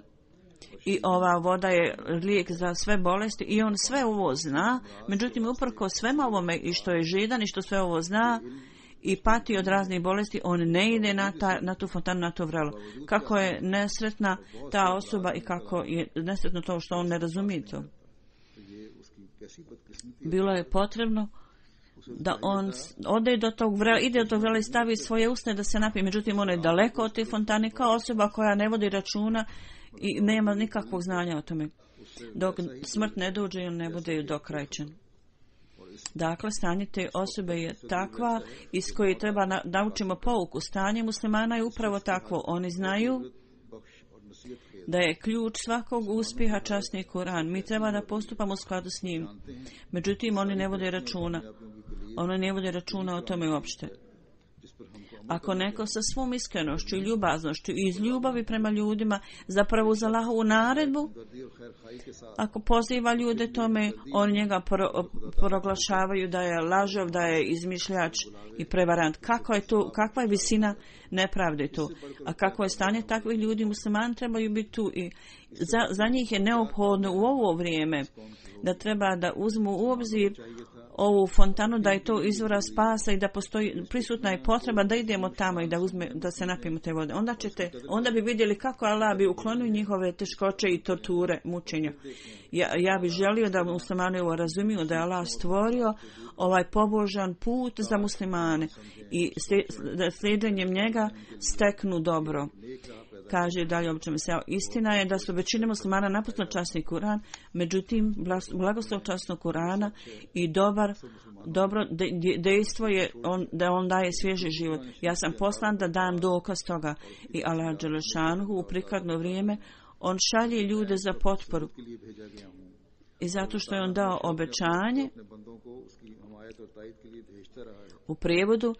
i ova voda je lijek za sve bolesti i on sve ovo zna, međutim uprko svema ovome i što je židan i što sve ovo zna i pati od raznih bolesti, on ne ide na tu fontanu, na to vrelo. Kako je nesretna ta osoba i kako je nesretno to što on ne razumije to. Bilo je potrebno da on ide do tog vrela i stavi svoje usne da se napije. Međutim, on je daleko od te fontane kao osoba koja ne vodi računa i nema nikakvog znanja o tome. Dok smrt ne dođe, on ne bude dokrajčen. Dakle, stanje te osobe je takva iz koje treba naučimo pouku. Stanje muslimana je upravo takvo. Oni znaju da je ključ svakog uspjeha časni Kur'an. Mi treba da postupamo u skladu s njim. Međutim, oni ne vode računa. Oni ne vode računa o tome uopšte. Ako neko sa svom iskrenošću i ljubaznošću i iz ljubavi prema ljudima zapravo uz Allahovu naredbu, ako poziva ljude tome, oni njega proglašavaju da je lažov, da je izmišljač i prevarant. Kakva je visina nepravde tu? A kako je stanje takvih ljudi? Muslimani trebaju biti tu i za njih je neophodno u ovo vrijeme da treba da uzmu u obzir ovu fontanu, da je to izvora spasa i da postoji prisutna je potreba da idemo tamo i da se napijemo te vode. Onda bi vidjeli kako Allah bi uklonio njihove teškoće i torture, mučenja. Ja bih želio da muslimani ovo razumiju, da je Allah stvorio ovaj pobožan put za muslimane i da slijedjenjem njega steknu dobro. Kaže dalje istina je da su većina muslimana napustili časni Kur'an, međutim blagoslov časnog Kur'ana i dobro dejstvo je da on daje svježi život. Ja sam poslan da dam dokaz toga i Allah dželešanuhu u prikladno vrijeme on šalje ljude za potporu. I zato što je on dao obećanje u prijevodu,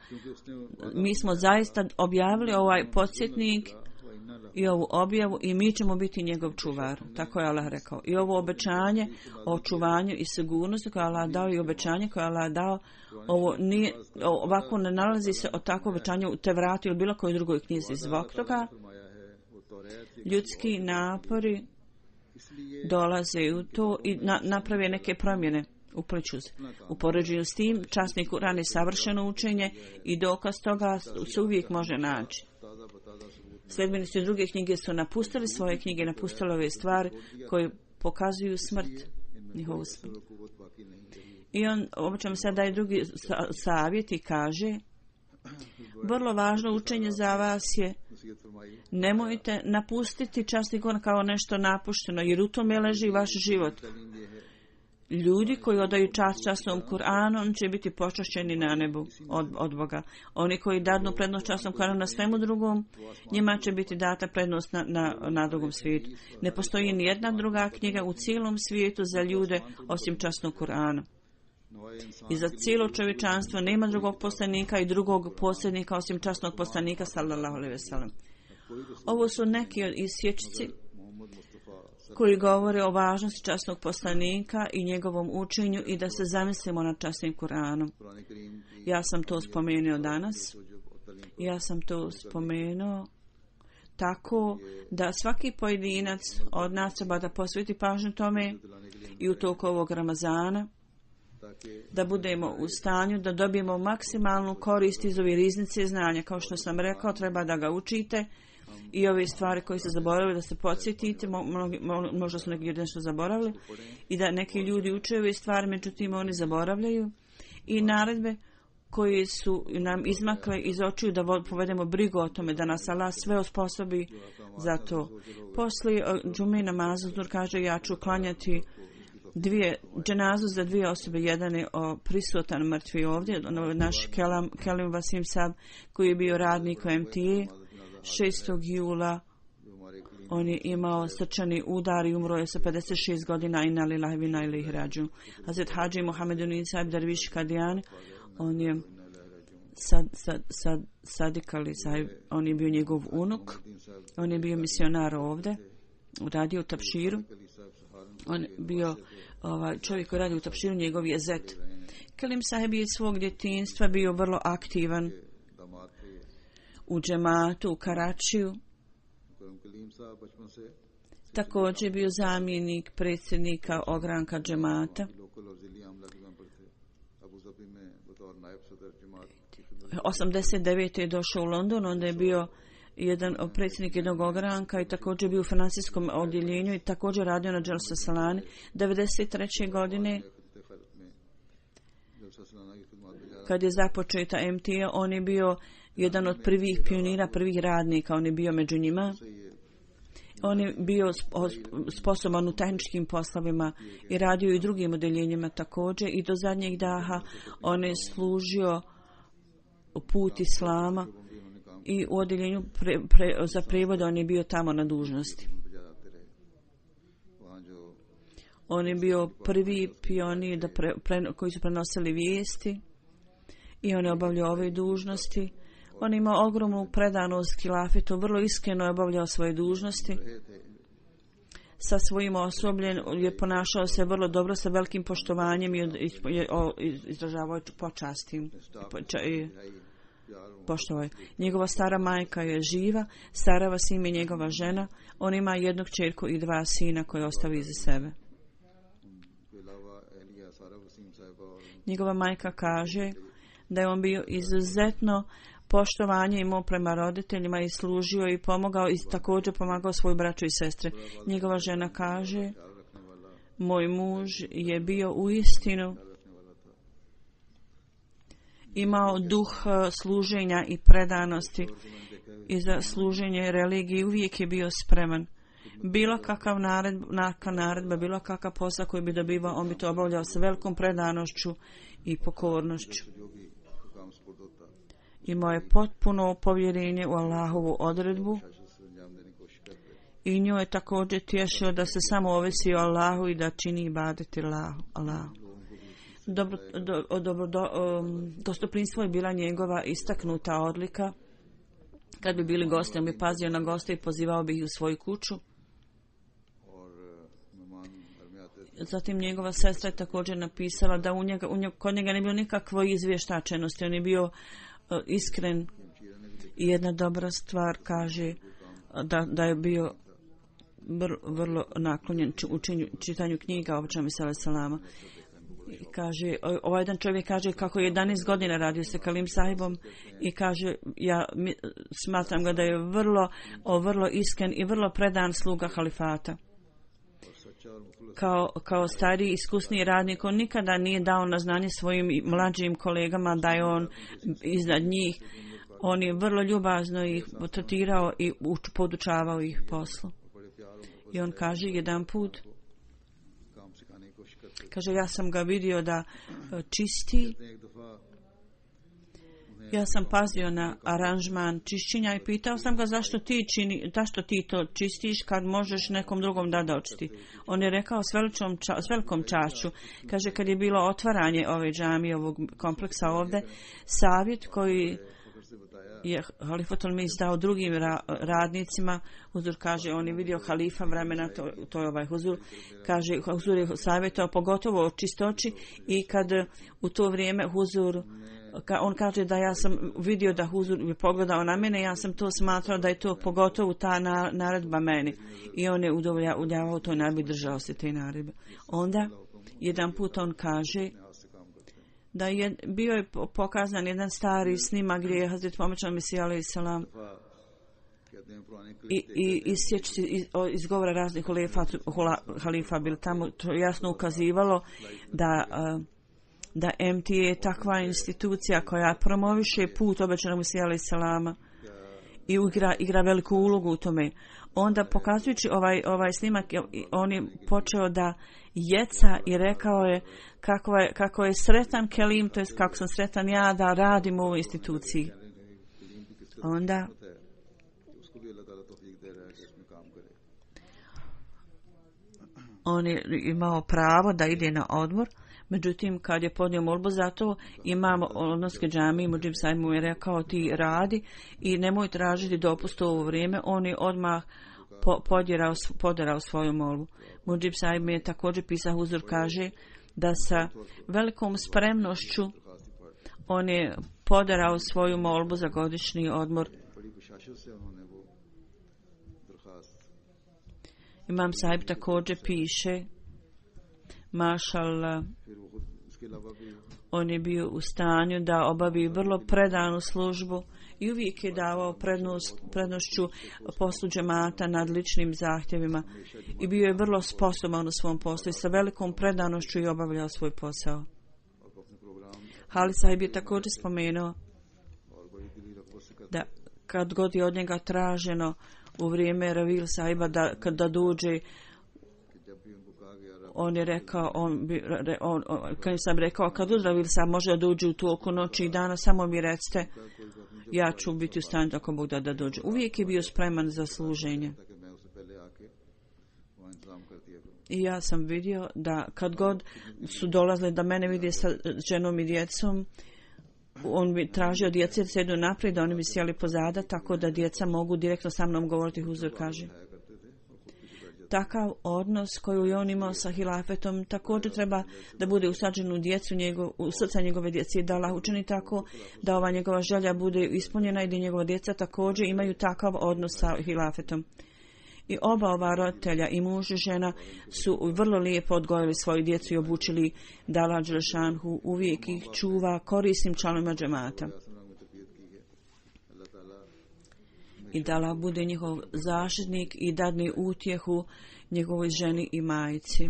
mi smo zaista objavili ovaj podsjetnik i ovu objavu i mi ćemo biti njegov čuvar. Tako je Allah rekao. I ovo obećanje o očuvanju i sigurnosti koje Allah dao i obećanje koje Allah dao, ovako ne nalazi se od takvo obećanje u Tevratu ili bilo kojoj drugoj knjizi. Zbog toga ljudski napori dolaze u to i naprave neke promjene. U poređenju s tim, časni Kur'an je savršeno učenje i dokaz toga se uvijek može naći. Sljedbenici druge knjige su napustili svoje knjige, napustili ove stvari koje pokazuju smrt, njihovu smrt. I on obično sad daje drugi savjet i kaže, vrlo važno učenje za vas je, nemojte napustiti časni Kur'an kao nešto napušteno, jer u tome leži vaš život. ljudi koji odaju čast časnom Kur'anu, oni će biti počašćeni na nebu od Boga. Oni koji dadnu prednost časnom Kur'anu na svemu drugom, njima će biti data prednost na drugom svijetu. Ne postoji ni jedna druga knjiga u cijelom svijetu za ljude osim časnog Kur'ana. I za cijelo čovječanstvo nema drugog poslanika i drugog posljednika osim časnog poslanika sallallahu alejhi ve sellem. Ovo su neki isječci koji govore o važnosti časnog poslanika i njegovom učenju i da se zamislimo nad časnim Kur'anom. Ja sam to spomenuo danas. Ja sam to spomenuo tako da svaki pojedinac od nas treba da posveti pažnju tome i u toku ovog Ramazana da budemo u stanju da dobijemo maksimalnu korist iz ove riznice znanja. Kao što sam rekao, treba da ga učite i ove stvari koje ste zaboravili da se podsjetite, možda su neki ljudi nešto zaboravili, i da neki ljudi uče ove stvari, međutim oni zaboravljaju, i naredbe koje su nam izmakle iz očiju da povedemo brigu o tome, da nas Allah sve osposobi za to. Poslije džume namaza Zur kaže, ja ću klanjati dženazu za dvije osobe. Jedan je prisutan mrtvi ovdje, naš Kelim Vasim Sab, koji je bio radnik u MTA. 6. jula on je imao srčani udar i umro je sa 56 godina. Inna lillahi wa inna ilaihi rađun. Hazret Hadži Muhammedun Sahib Darviš Kadian, on je Sadik Ali Sahib, on je bio njegov unuk, on je bio misionar ovdje, radio u Tapširu. On je bio čovjek koji radi u Tapširu, njegov je zet. Kelim Sahib je svog djetinjstva bio vrlo aktivan u džematu u Karačiju. Također je bio zamjenik predsjednika ogranka džemata. 89. je došao u London, onda je bio predsjednik jednog ogranka i također je bio u financijskom odjeljenju i također radio na Jalsa Salani. 93. godine kad je započeta MTA, on je bio jedan od prvih pionira, prvih radnika, on je bio među njima. On je bio sposoban u tehničkim poslovima i radio i drugim odeljenjima također, i do zadnjeg daha on je služio put Islama i u odeljenju za prijevod on je bio tamo na dužnosti. On je bio prvi pionir koji su prenosili vijesti i on je obavljao ove dužnosti. On je imao ogromnu predanost hilafetu, vrlo iskreno je obavljao svoje dužnosti. Sa svojim osobljem je ponašao se vrlo dobro, sa velikim poštovanjem i izražavao počasti. Poštovao. Njegova stara majka je živa, Sara Vasim je njegova žena. On ima jednu kćerku i dva sina koje ostavi iza sebe. Njegova majka kaže da je on bio izuzetno poštovanje imao prema roditeljima i služio i pomogao i također pomagao svoju braću i sestre. Njegova žena kaže, moj muž je bio uistinu imao duh služenja i predanosti i za služenje religiji uvijek je bio spreman. Bilo kakav naredba, bilo kakav posao koji bi dobivao, on bi to obavljao sa velikom predanošću i pokornošću. Imao je potpuno povjerenje u Allahovu odredbu i nju je također tješio da se samo ovisi o Allahu i da čini ibadeti Allahu. Gostoprinstvo je bila njegova istaknuta odlika. Kad bi bili gosti, on bi pazio na goste i pozivao bi ih u svoju kuću. Zatim njegova sestra je također napisala da kod njega ne bilo nikakvo izvještačenosti. On je bio iskren i jedna dobra stvar kaže da je bio vrlo naklonjen čitanju knjiga o Čami Salama. Kaže, ovaj jedan čovjek kaže kako je 11 godina radio sa Kelim Sahibom i kaže, ja smatram ga da je vrlo iskren i vrlo predan sluga halifata. Kao stariji, iskusniji radnik, on nikada nije dao na znanje svojim mlađim kolegama da je on iznad njih. On je vrlo ljubazno ih tretirao i podučavao ih poslu. I on kaže jedan put, Kaže, ja sam ga vidio da čisti. Ja sam pazio na aranžman čišćenja i pitao sam ga zašto ti to čistiš kad možeš nekom drugom da očisti. On je rekao s velikom čašću. Kaže, kad je bilo otvaranje ove džamije, ovog kompleksa ovdje, savjet koji je Halifatul Mis dao drugim radnicima, Huzur kaže, on je vidio halifa vremena, to je ovaj Huzur, kaže, Huzur je savjetao pogotovo o čistoći i kad u to vrijeme Huzur, on kaže da ja sam vidio da Huzur je pogledao na mene, ja sam to smatrao da je to pogotovo ta naredba meni. I on je udovoljavao toj naredbi, držao se te naredbe. Onda, jedan put on kaže da je bio je pokazan jedan stari snimak gdje je Hazret Muhammed Mesija alejhi selam i iz govora raznih halifa bil tamo, to jasno ukazivalo da MTA je takva institucija koja promoviše put obećanog Mesija alejhi selama i igra veliku ulogu u tome. Onda pokazujući ovaj snimak, on je počeo da jeca i rekao je kako je sretan Kelim, to jest kako sam sretan ja da radim u ovoj instituciji. Onda on je imao pravo da ide na odmor. Međutim, kad je podnio molbu za to, imam odnoske džamije, Mudžib Saib mu je rekao ti radi i nemoj tražiti dopust u ovo vrijeme. On je odmah poderao svoju molbu. Mudžib Saib mi je također pisao, Huzur kaže da sa velikom spremnošću on je poderao svoju molbu za godišnji odmor. Imam Saib također piše, mašallah, on je bio u stanju da obavi vrlo predanu službu i uvijek je davao prednošću poslu džemata nad ličnim zahtjevima i bio je vrlo sposoban u svom poslu i sa velikom predanošću je obavljao svoj posao. Hali Sahib je također spomenuo da kad god je od njega traženo u vrijeme Ravil Sahiba da dođe, on je rekao, kad sam rekao, kad Ravil Sahib može da dođe u toku noći i dana, samo mi recite, ja ću biti u stanju ako Bog da dođe. Uvijek je bio spreman za služenje. I ja sam vidio da kad god su dolazili da mene vidi sa ženom i djecom, on bi tražio djece da sjedu naprijed, da oni bi sjeli pozada, tako da djeca mogu direktno sa mnom govoriti, Huzur kaže. Takav odnos koji je on imao sa hilafetom također treba da bude usađen u djecu, u srca njegove djece i da Allah učini tako da ova njegova želja bude ispunjena i da njegova djeca također imaju takav odnos sa hilafetom. I ova roditelja, i muž i žena, su vrlo lijepo odgojili svoju djecu i obučili da Allah dželešanhu uvijek ih čuva korisnim članovima džemata. I da Allah bude njihov zaštitnik i dadne utjehu njegovoj ženi i majici.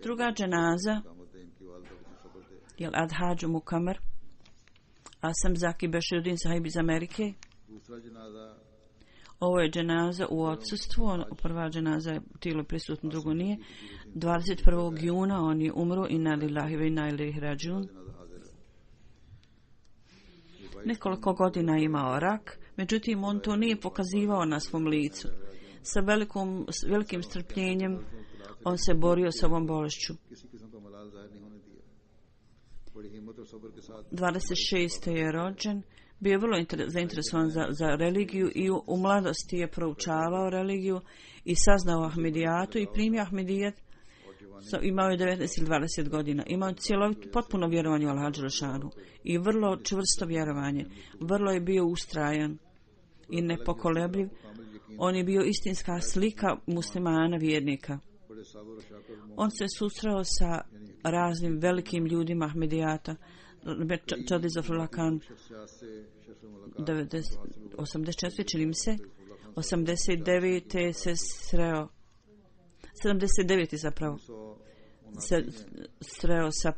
Druga dženaza je Adhađu Mukamer, Asam Zaki Beširuddin Sahib iz Amerike. Ovo je dženaza u odsustvu, prva dženaza je tijelo prisutno, drugo nije. 21. juna on je umro, inna lillahi wa inna ilaihi rađun. Nekoliko godina imao rak, međutim on to nije pokazivao na svom licu. Sa velikim strpljenjem on se borio s ovom bolešću. 26. je rođen, bio je vrlo zainteresovan za religiju i u mladosti je proučavao religiju i saznao Ahmedijatu i primio Ahmedijet. Imao je 19 ili 20 godina. Imao je potpuno vjerovanje u Allaha dželešanu i vrlo čvrsto vjerovanje. Vrlo je bio ustrajan i nepokolebljiv. On je bio istinska slika muslimana vjernika. On se susreo sa raznim velikim ljudima Ahmedijata. Čadi Zafrullah Khan 84, čini mi se, 89. se sreo, 79. zapravo, se sreo sa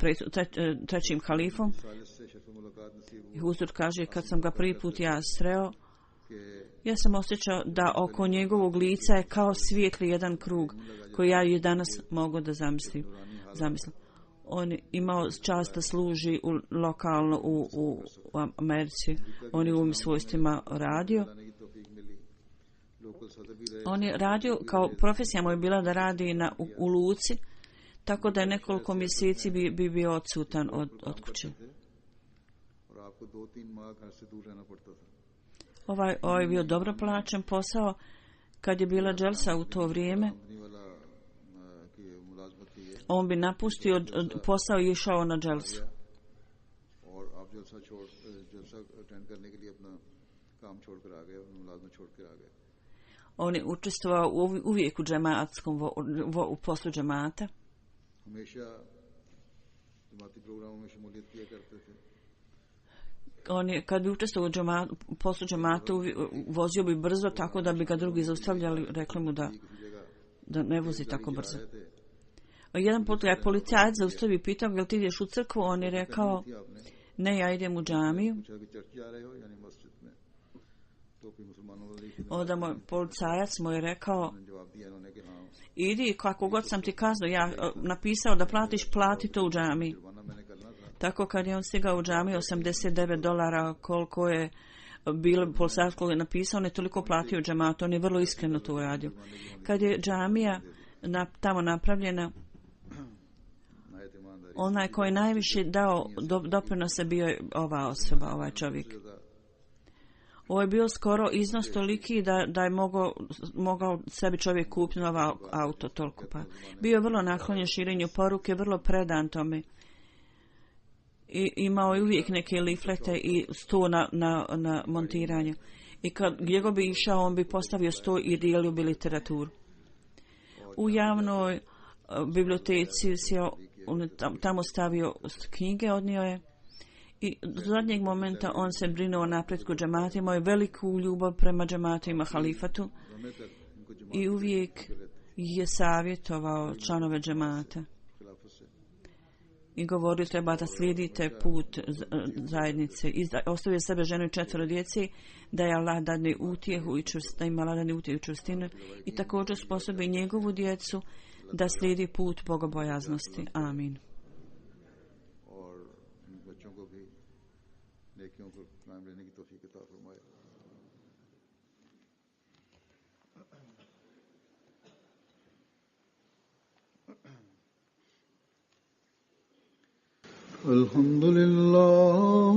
trećim halifom. I Huzur kaže, kad sam ga prvi put ja sreo, Ja sam osjećao da oko njegovog lica je kao svijetli jedan krug koji ja i danas mogu da zamislim. On je imao čast da služi lokalno u Americi. On je u ovim svojstvima radio. On je radio, kao profesija mu je bila da radi u luci, tako da je nekoliko mjeseci bi bio odsutan od kuće. Ovaj je bio dobro plaćen posao. Kad je bila dželsa u to vrijeme, on bi napustio posao i išao na dželsu. On je učestvovao uvijek u džematskom u poslu džemata. On je, kad bi učestvovao u poslu džemata, vozio bi brzo, tako da bi ga drugi zaustavljali, rekli mu da ne vozi tako brzo. Jedan put je policajac zaustavio i pitao ga, jel ti ideš u crkvu? On je rekao, ne, ja idem u džamiju. Onda moj policajac mu je rekao, idi, kako god sam ti kazao, ja napisao da platiš, plati to u džamiji. Tako kad je on stigao u džamiju, $89, koliko je bilo policajac koji je napisao, on je toliko platio u džematu, on je vrlo iskreno to uradio. Kad je džamija tamo napravljena, onaj koji je najviše dao doprinose bio je ova osoba, ovaj čovjek. Ovo je bio skoro iznos toliki da je mogao sebi čovjek kupiti novo auto, toliko pa. Bio je vrlo naklonjen širenju poruke, vrlo predan tome. I imao je uvijek neke liflete i sto na montiranju. I gdje go bi išao, on bi postavio sto i dijelio bi literaturu. U javnoj biblioteci on tamo stavio knjige, odnio je. I do zadnjeg momenta on se brinuo o napretku džemata, imao je veliku ljubav prema džematima halifatu i uvijek je savjetovao članove džemata. I govorio, treba da slijedite put zajednice. I ostavio sebe ženu i 4 djece, da je Allah dadne utjehu i da ima Allah dadne utjehu i čvrstinu. I također sposobi njegovu djecu da slijedi put bogobojaznosti. Amin. Alhamdulillah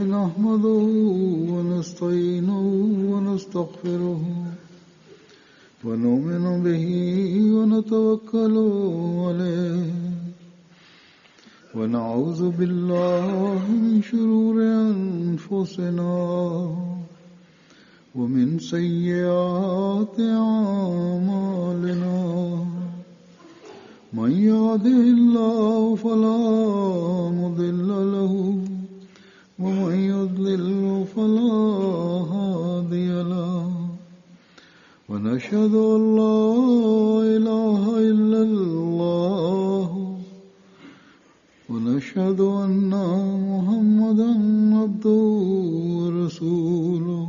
nahmaduhu wa nasta'inuhu wa nastaghfiruhu wa nu'minu bihi wa natawakkalu alayhi wa na'udhu billahi min shururi anfusina wa min sayyiati a'malina. من يهده الله فلا مضل له ومن يضلل فلا هادي له ونشهد أن لا إله إلا الله ونشهد أن محمدا عبده ورسوله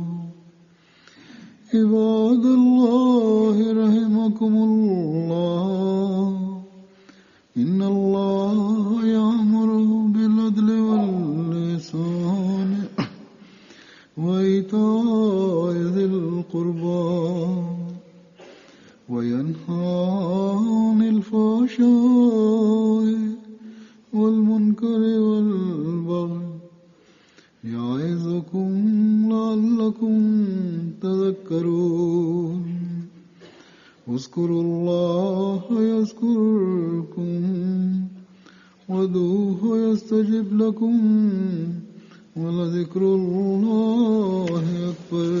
عباد الله رحمكم الله إن الله يأمر بالعدل والإحسان وإيتاء ذي القربى وينهى عن الفحشاء والمنكر والبغي يعظكم لعلكم تذكرون اذكروا الله يذكركم وادعوه يستجب لكم ولذكر الله أكبر.